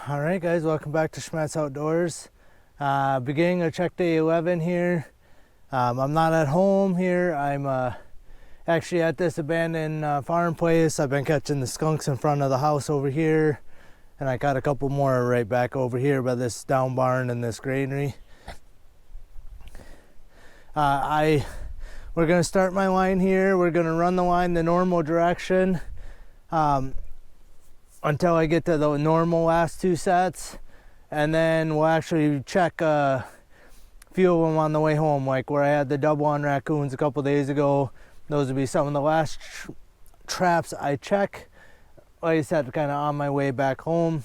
Alright guys, welcome back to Schmattz Outdoors. Beginning of check day 11 here. I'm not at home here. I'm actually at this abandoned farm place. I've been catching the skunks in front of the house over here. And I got a couple more right back over here by this down barn and this granary. We're going to start my line here. We're going to run the line the normal direction. Until I get to the normal last two sets, and then we'll actually check a few of them on the way home, like where I had the double on raccoons a couple days ago. Those would be some of the last traps I check, like I said, kind of on my way back home.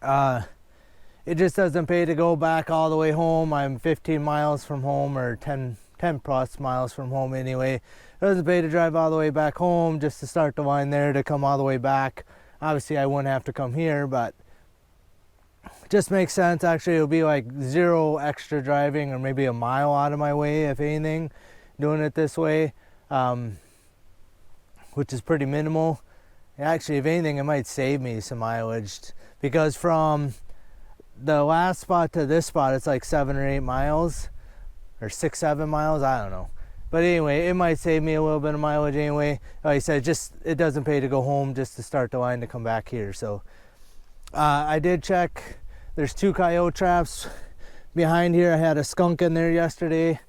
It just doesn't pay to go back all the way home. I'm 15 miles from home, or 10 plus miles from home anyway. It doesn't pay to drive all the way back home just to start the line there to come all the way back. Obviously I wouldn't have to come here, but it just makes sense. Actually, it'll be like zero extra driving, or maybe a mile out of my way, if anything, doing it this way, which is pretty minimal. Actually, if anything, it might save me some mileage, because from the last spot to this spot, it's like 7 or 8 miles, or 6, 7 miles, I don't know. But anyway, it might save me a little bit of mileage anyway. Like I said, just it doesn't pay to go home just to start the line to come back here. So I did check. There's 2 coyote traps behind here. I had a skunk in there yesterday.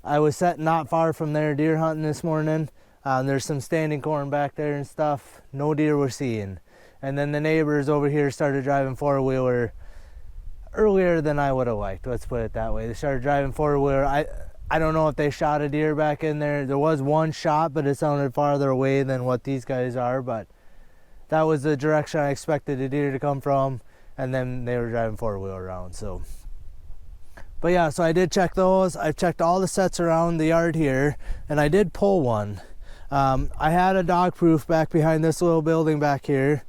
I was set not far from there deer hunting this morning. There's some standing corn back there and stuff. No deer we're seeing. And then the neighbors over here started driving four-wheeler earlier than I would have liked. Let's put it that way. They started driving four-wheeler. I don't know if they shot a deer back in there. There was one shot, but it sounded farther away than what these guys are. But that was the direction I expected a deer to come from. And then they were driving four-wheel around. So, but yeah, so I did check those. I've checked all the sets around the yard here, and I did pull one. I had a dog proof back behind this little building back here,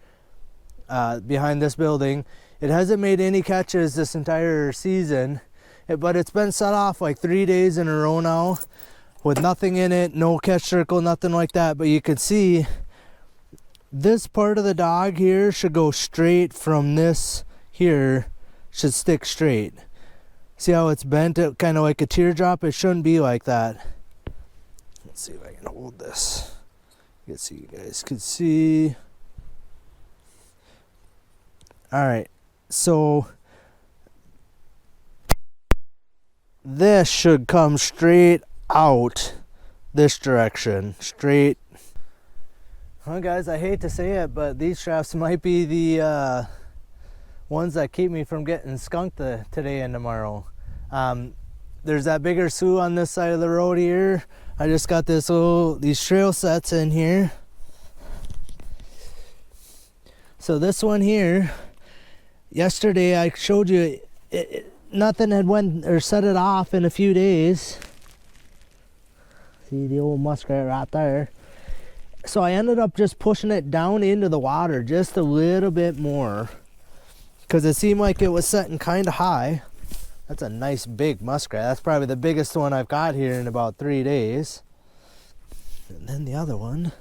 behind this building. It hasn't made any catches this entire season. But it's been set off like 3 days in a row now with nothing in it, no catch circle, nothing like that. But you can see this part of the dog here should go straight from this here, should stick straight. See how it's bent, kind of like a teardrop? It shouldn't be like that. Let's see if I can hold this. Let's see, you guys can see. All right, so this should come straight out this direction, straight. Well guys, I hate to say it, but these traps might be the ones that keep me from getting skunked today and tomorrow. There's that bigger Sioux on this side of the road here. I just got these trail sets in here. So this one here, yesterday I showed you nothing had went or set it off in a few days. See the old muskrat right there. So I ended up just pushing it down into the water just a little bit more, because it seemed like it was setting kind of high. That's a nice big muskrat. That's probably the biggest one I've got here in about 3 days. And then the other one.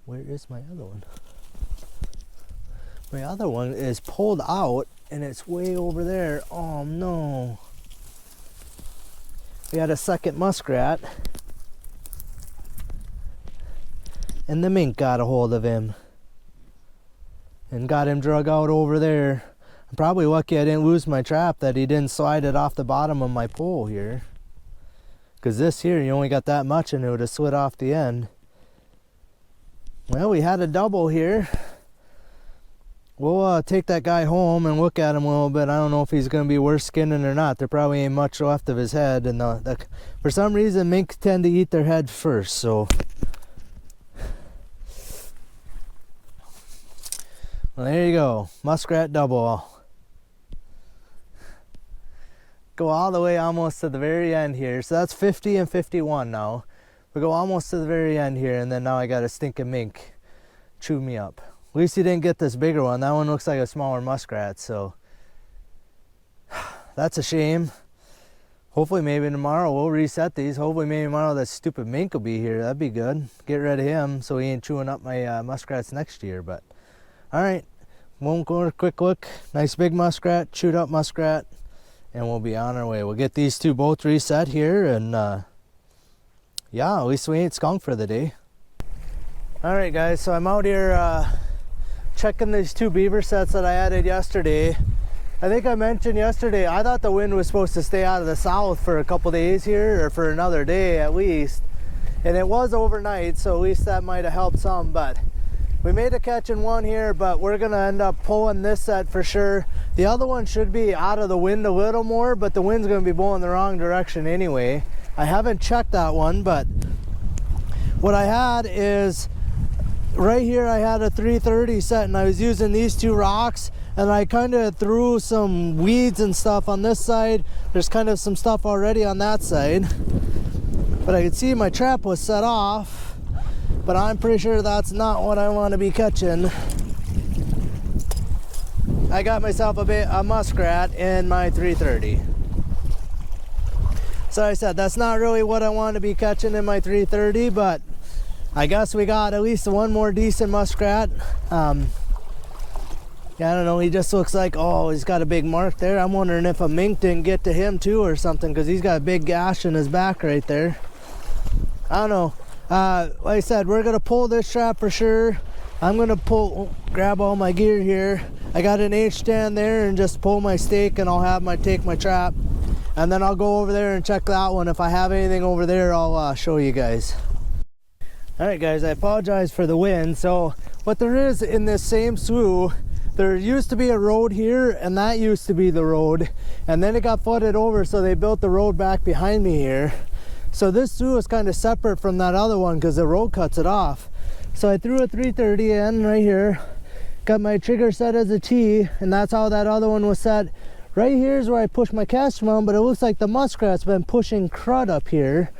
Where is my other one? My other one is pulled out and it's way over there. Oh no. We had a second muskrat. And the mink got a hold of him. And got him drug out over there. I'm probably lucky I didn't lose my trap, that he didn't slide it off the bottom of my pole here. Because this here, you only got that much and it would have slid off the end. Well, we had a double here. We'll take that guy home and look at him a little bit. I don't know if he's going to be worth skinning or not. There probably ain't much left of his head. And for some reason, minks tend to eat their head first. So, well, there you go. Muskrat double. Go all the way almost to the very end here. So that's 50 and 51 now. We go almost to the very end here, and then now I got a stinking mink chewed me up. At least he didn't get this bigger one. That one looks like a smaller muskrat, so that's a shame. Hopefully maybe tomorrow we'll reset these. Hopefully maybe tomorrow that stupid mink will be here. That'd be good. Get rid of him so he ain't chewing up my muskrats next year. But all right, we'll go a quick look. Nice big muskrat, chewed up muskrat, and we'll be on our way. We'll get these two both reset here, and yeah, at least we ain't skunked for the day. All right, guys, so I'm out here checking these two beaver sets that I added yesterday. I think I mentioned yesterday, I thought the wind was supposed to stay out of the south for a couple days here, or for another day at least. And it was overnight, so at least that might have helped some. But we made a catch in one here, but we're gonna end up pulling this set for sure. The other one should be out of the wind a little more, but the wind's gonna be blowing the wrong direction anyway. I haven't checked that one, but what I had is, right here I had a 330 set, and I was using these two rocks, and I kind of threw some weeds and stuff on this side. There's kind of some stuff already on that side, but I could see my trap was set off, but I'm pretty sure that's not what I want to be catching. I got myself a muskrat in my 330. So I said that's not really what I want to be catching in my 330, but I guess we got at least one more decent muskrat. Yeah, I don't know, he just looks like, oh, he's got a big mark there. I'm wondering if a mink didn't get to him too or something, because he's got a big gash in his back right there. I don't know. Like I said, we're gonna pull this trap for sure. I'm gonna grab all my gear here. I got an H-stand there, and just pull my stake, and I'll take my trap. And then I'll go over there and check that one. If I have anything over there, I'll show you guys. All right, guys, I apologize for the wind. So what there is in this same slough, there used to be a road here, and that used to be the road, and then it got flooded over, so they built the road back behind me here. So this slough is kind of separate from that other one because the road cuts it off. So I threw a 330 in right here, got my trigger set as a T, and that's how that other one was set. Right here is where I push my cast from, but it looks like the muskrat's been pushing crud up here,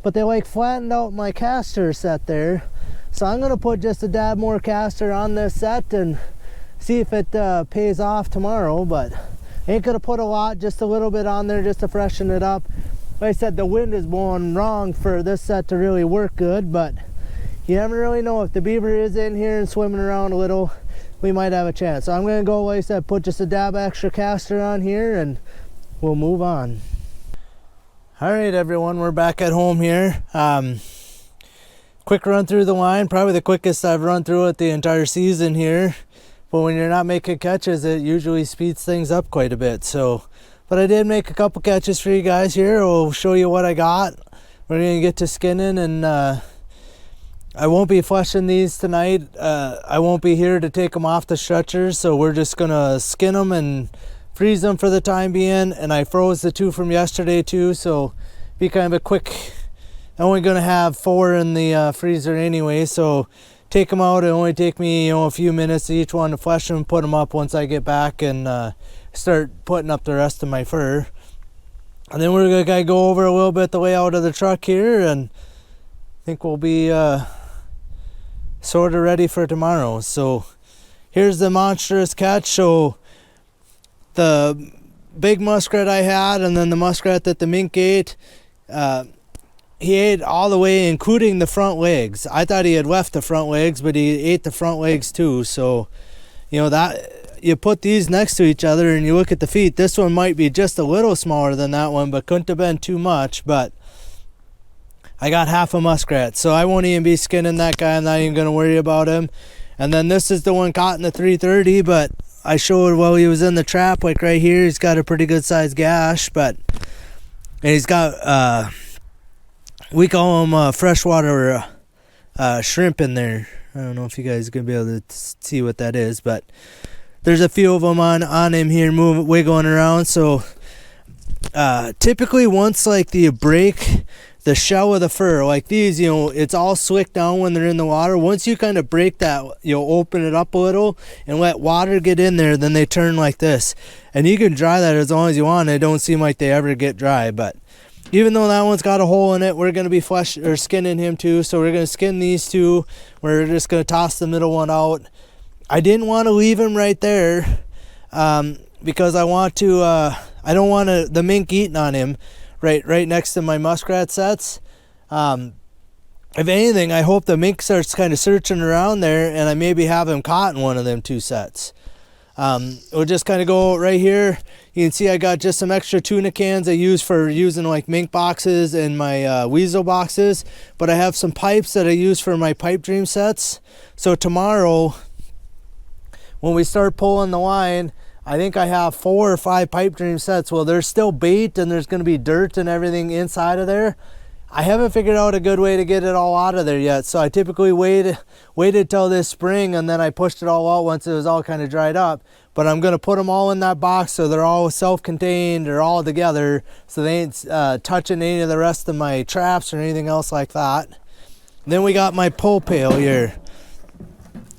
but they like flattened out my caster set there. So I'm gonna put just a dab more caster on this set and see if it pays off tomorrow, but ain't gonna put a lot, just a little bit on there just to freshen it up. Like I said, the wind is blowing wrong for this set to really work good, but you never really know. If the beaver is in here and swimming around a little, we might have a chance. So I'm gonna go, like I said, put just a dab extra caster on here, and we'll move on. All right, everyone, we're back at home here. Quick run through the line, probably the quickest I've run through it the entire season here. But when you're not making catches, it usually speeds things up quite a bit. So, but I did make a couple catches for you guys here. I'll show you what I got. We're gonna get to skinning, and I won't be flushing these tonight. I won't be here to take them off the stretchers, so we're just gonna skin them and freeze them for the time being. And I froze the two from yesterday too, so be kind of a quick. I'm only gonna have 4 in the freezer anyway, so take them out. It only take me, a few minutes each one to flush them and put them up once I get back and start putting up the rest of my fur. And then we're gonna go over a little bit the layout of the truck here, and I think we'll be sort of ready for tomorrow. So here's the monstrous catch. So the big muskrat I had, and then the muskrat that the mink ate, he ate all the way, including the front legs. I thought he had left the front legs, but he ate the front legs too. So, that you put these next to each other and you look at the feet. This one might be just a little smaller than that one, but couldn't have been too much. But I got half a muskrat, so I won't even be skinning that guy. I'm not even going to worry about him. And then this is the one caught in the 330, but I showed while he was in the trap, like right here, he's got a pretty good sized gash, and he's got we call them freshwater shrimp in there. I don't know if you guys are going to be able to see what that is, but there's a few of them on him here wiggling around. So typically once you break the shell of the fur, like these, it's all slicked down when they're in the water. Once you kind of break that, open it up a little and let water get in there, then they turn like this. And you can dry that as long as you want. It don't seem like they ever get dry, but even though that one's got a hole in it, we're going to be skinning him too. So we're going to skin these two. We're just going to toss the middle one out. I didn't want to leave him right there because I want to, I don't want the mink eating on him right next to my muskrat sets. If anything, I hope the mink starts kind of searching around there and I maybe have him caught in one of them two sets. We'll just kind of go right here. You can see I got just some extra tuna cans I use for using like mink boxes and my weasel boxes, but I have some pipes that I use for my pipe dream sets. So tomorrow when we start pulling the line, I think I have 4 or 5 pipe dream sets. Well, there's still bait and there's going to be dirt and everything inside of there. I haven't figured out a good way to get it all out of there yet, so I typically waited till this spring and then I pushed it all out once it was all kind of dried up. But I'm going to put them all in that box so they're all self-contained, they're all together, so they ain't touching any of the rest of my traps or anything else like that. Then we got my pull pail here.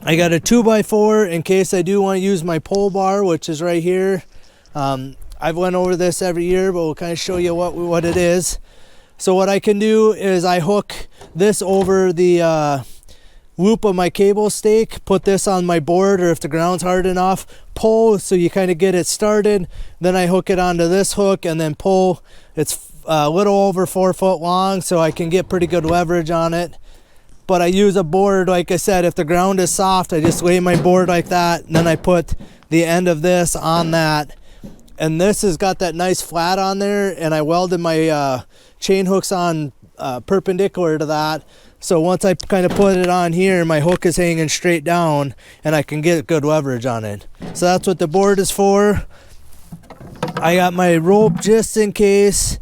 I got a 2x4 in case I do want to use my pole bar, which is right here. I've went over this every year, but we'll kind of show you what it is. So what I can do is I hook this over the loop of my cable stake, put this on my board, or if the ground's hard enough, pull so you kind of get it started. Then I hook it onto this hook and then pull. It's a little over 4 foot long, so I can get pretty good leverage on it. But I use a board, like I said, if the ground is soft, I just lay my board like that, and then I put the end of this on that. And this has got that nice flat on there, and I welded my chain hooks on perpendicular to that. So once I kind of put it on here, my hook is hanging straight down and I can get good leverage on it. So that's what the board is for. I got my rope just in case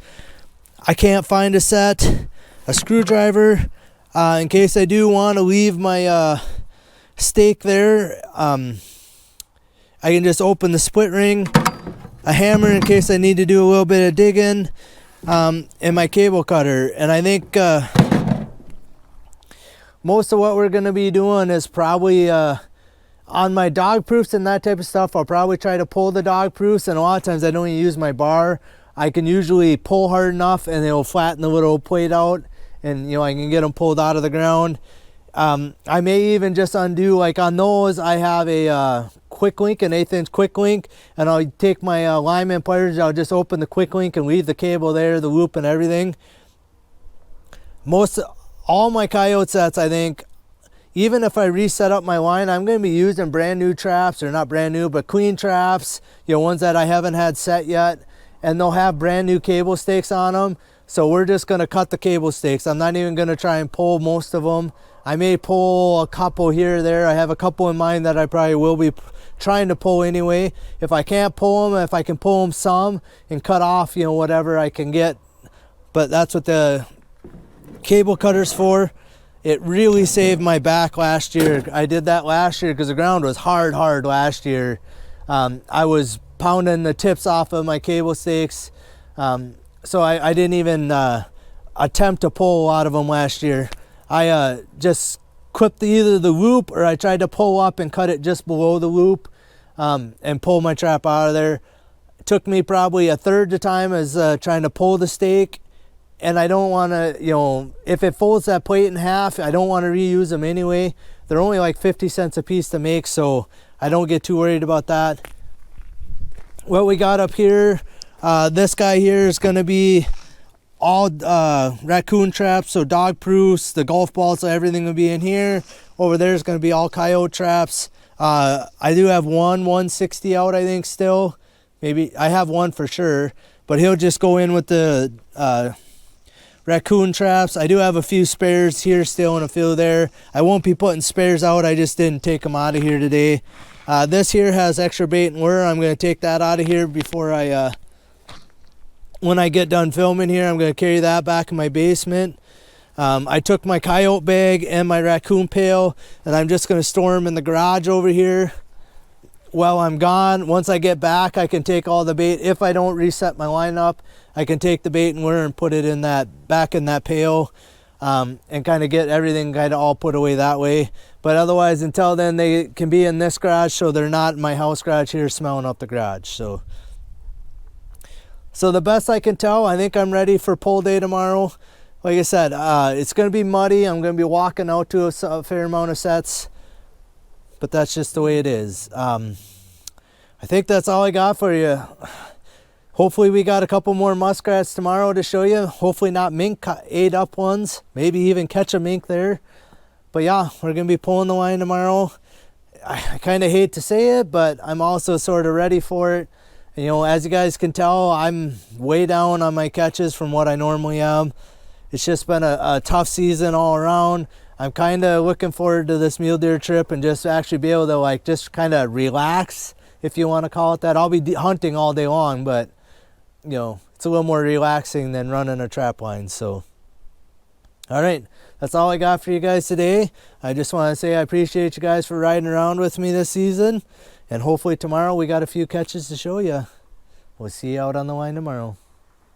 I can't find a set, a screwdriver, in case I do want to leave my stake there. I can just open the split ring, a hammer in case I need to do a little bit of digging, and my cable cutter. And I think most of what we're going to be doing is probably on my dog proofs and that type of stuff. I'll probably try to pull the dog proofs, and a lot of times I don't even use my bar. I can usually pull hard enough and it'll flatten the little plate out, and I can get them pulled out of the ground. I may even just undo, like on those I have a quick link, an 1/8 inch quick link, and I'll take my lineman pliers, I'll just open the quick link and leave the cable there, the loop and everything. All my Coyote sets, I think, even if I reset up my line, I'm going to be using brand new traps, or not brand new, but clean traps, ones that I haven't had set yet, and they'll have brand new cable stakes on them. So we're just going to cut the cable stakes. I'm not even going to try and pull most of them. I may pull a couple here or there. I have a couple in mind that I probably will be trying to pull anyway. If I can't pull them, if I can pull them some and cut off, whatever I can get. But that's what the cable cutter's for. It really saved my back last year. I did that last year because the ground was hard last year. I was pounding the tips off of my cable stakes. So I didn't even attempt to pull a lot of them last year. I just clipped either the loop, or I tried to pull up and cut it just below the loop and pull my trap out of there. It took me probably a third the time as trying to pull the stake. And I don't want to, if it folds that plate in half, I don't want to reuse them anyway. They're only like 50 cents a piece to make, so I don't get too worried about that. What we got up here, this guy here is going to be all raccoon traps, so dog proofs, the golf balls, so everything will be in here. Over there is going to be all Coyote traps. I do have one 160 out, I think, still. Maybe I have one for sure, but he'll just go in with the raccoon traps. I do have a few spares here still and a few there. I won't be putting spares out. I just didn't take them out of here today. This here has extra bait and lure. I'm going to take that out of here before when I get done filming here. I'm going to carry that back in my basement. I took my Coyote bag and my raccoon pail, and I'm just going to store them in the garage over here while I'm gone. Once I get back, I can take all the bait. If I don't reset my line up, I can take the bait and lure and put it in back in that pail, and kind of get everything kind of all put away that way. But otherwise, until then, they can be in this garage, so they're not in my house garage here smelling up the garage. So So the best I can tell, I think I'm ready for pull day tomorrow. Like I said, it's going to be muddy. I'm going to be walking out to a fair amount of sets, but that's just the way it is. I think that's all I got for you. Hopefully we got a couple more muskrats tomorrow to show you. Hopefully not mink ate up ones. Maybe even catch a mink there. But yeah, we're going to be pulling the line tomorrow. I kind of hate to say it, but I'm also sort of ready for it. And, you know, as you guys can tell, I'm way down on my catches from what I normally am. It's just been a tough season all around. I'm kind of looking forward to this mule deer trip and just actually be able to like just kind of relax, if you want to call it that. I'll be hunting all day long, but you know, it's a little more relaxing than running a trap line. So, all right, that's all I got for you guys today. I just want to say I appreciate you guys for riding around with me this season, and hopefully tomorrow we got a few catches to show you. We'll see you out on the line tomorrow.